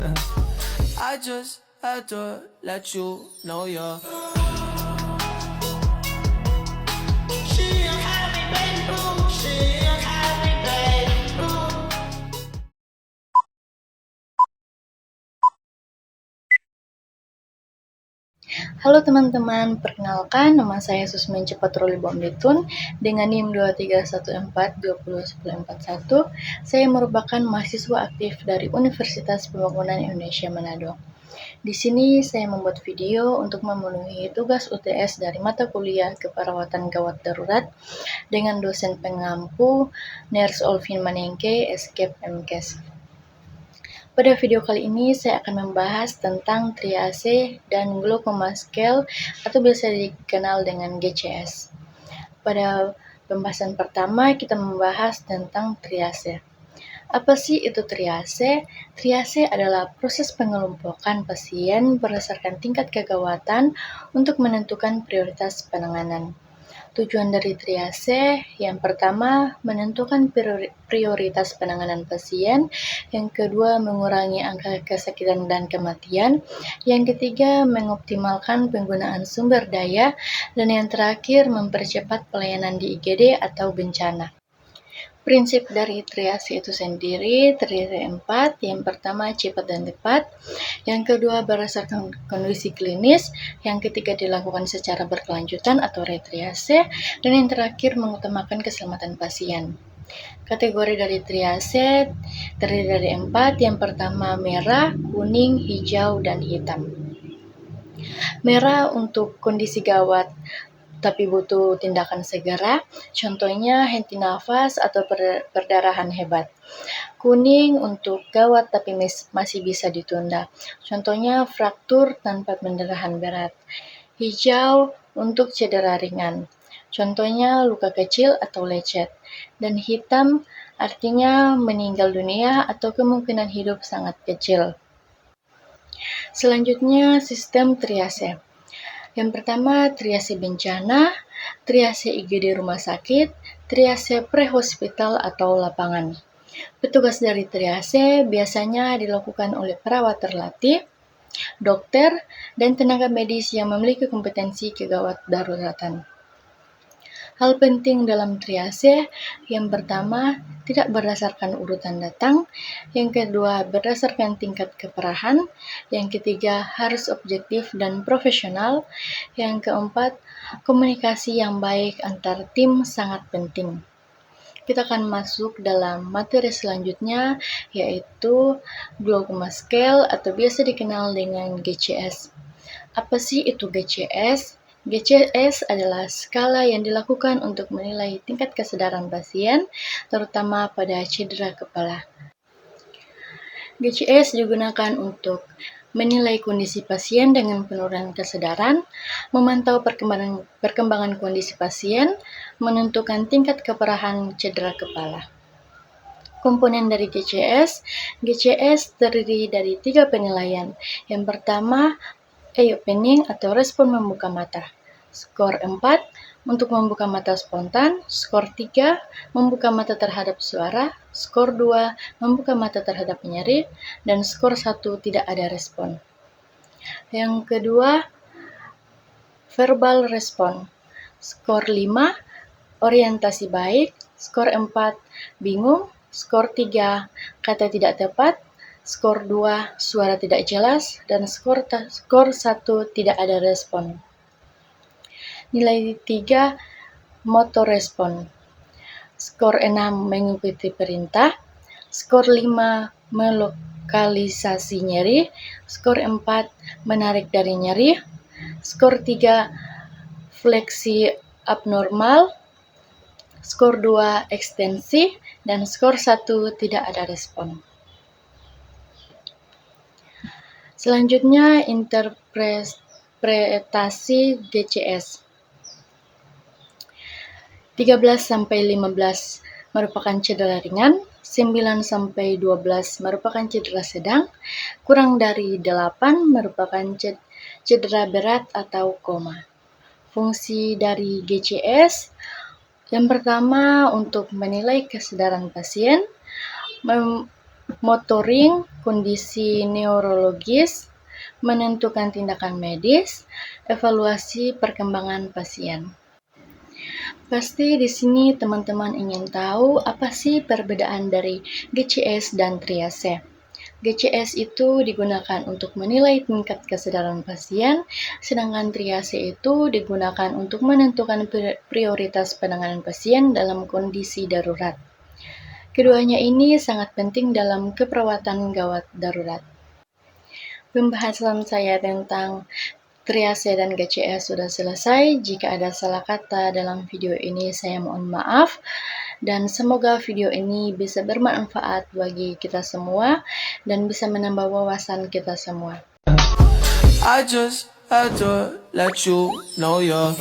I just had to let you know you're Halo teman-teman, perkenalkan nama saya Susmin Cepatroli Bomdetun dengan NIM 2314201. Saya merupakan mahasiswa aktif dari Universitas Pembangunan Indonesia Manado. Di sini saya membuat video untuk memenuhi tugas UTS dari mata kuliah keperawatan gawat darurat dengan dosen pengampu Ners Olvin Manengke, Escape MKes. Pada video kali ini saya akan membahas tentang triase dan glaucoma scale atau biasa dikenal dengan GCS. Pada pembahasan pertama kita membahas tentang triase. Apa sih itu triase? Triase adalah proses pengelompokan pasien berdasarkan tingkat kegawatan untuk menentukan prioritas penanganan. Tujuan dari triase yang pertama menentukan prioritas penanganan pasien, yang kedua mengurangi angka kesakitan dan kematian, yang ketiga mengoptimalkan penggunaan sumber daya, dan yang terakhir mempercepat pelayanan di IGD atau bencana. Prinsip dari triase itu sendiri terdiri dari 4, yang pertama cepat dan tepat, yang kedua berdasarkan kondisi klinis, yang ketiga dilakukan secara berkelanjutan atau retriase, dan yang terakhir mengutamakan keselamatan pasien. Kategori dari triase terdiri dari 4, yang pertama merah, kuning, hijau, dan hitam. Merah untuk kondisi gawat tapi butuh tindakan segera, contohnya henti nafas atau perdarahan hebat. Kuning untuk gawat tapi masih bisa ditunda, contohnya fraktur tanpa pendarahan berat. Hijau untuk cedera ringan, contohnya luka kecil atau lecet. Dan hitam artinya meninggal dunia atau kemungkinan hidup sangat kecil. Selanjutnya sistem triase. Yang pertama, triase bencana, triase IGD rumah sakit, triase pre-hospital atau lapangan. Petugas dari triase biasanya dilakukan oleh perawat terlatih, dokter, dan tenaga medis yang memiliki kompetensi kegawat daruratan. Hal penting dalam triase, yang pertama, tidak berdasarkan urutan datang, yang kedua, berdasarkan tingkat keparahan, yang ketiga, harus objektif dan profesional, yang keempat, komunikasi yang baik antar tim sangat penting. Kita akan masuk dalam materi selanjutnya, yaitu glaucoma scale atau biasa dikenal dengan GCS. Apa sih itu GCS? GCS adalah skala yang dilakukan untuk menilai tingkat kesadaran pasien, terutama pada cedera kepala. GCS digunakan untuk menilai kondisi pasien dengan penurunan kesadaran, memantau perkembangan kondisi pasien, menentukan tingkat keparahan cedera kepala. Komponen dari GCS terdiri dari 3 penilaian. Yang pertama, eye opening atau respon membuka mata. Skor 4 untuk membuka mata spontan, skor 3 membuka mata terhadap suara, skor 2 membuka mata terhadap nyeri, dan skor 1 tidak ada respon. Yang kedua, verbal respon. Skor 5 orientasi baik, skor 4 bingung, skor 3 kata tidak tepat, skor 2 suara tidak jelas, dan skor 1 tidak ada respon. Nilai 3 motor respon. Skor 6 mengikuti perintah, skor 5 melokalisasi nyeri, skor 4 menarik dari nyeri, skor 3 fleksi abnormal, skor 2 ekstensi, dan skor 1 tidak ada respon. Selanjutnya interpretasi GCS. 13-15 merupakan cedera ringan, 9-12 merupakan cedera sedang, kurang dari 8 merupakan cedera berat atau koma. Fungsi dari GCS, yang pertama untuk menilai kesadaran pasien, monitoring kondisi neurologis, menentukan tindakan medis, evaluasi perkembangan pasien. Pasti di sini teman-teman ingin tahu apa sih perbedaan dari GCS dan triase. GCS itu digunakan untuk menilai tingkat kesadaran pasien, sedangkan triase itu digunakan untuk menentukan prioritas penanganan pasien dalam kondisi darurat. Keduanya ini sangat penting dalam keperawatan gawat darurat. Pembahasan saya tentang triase dan GCS sudah selesai. Jika ada salah kata dalam video ini, saya mohon maaf. Dan semoga video ini bisa bermanfaat bagi kita semua dan bisa menambah wawasan kita semua. I just had to let you know you're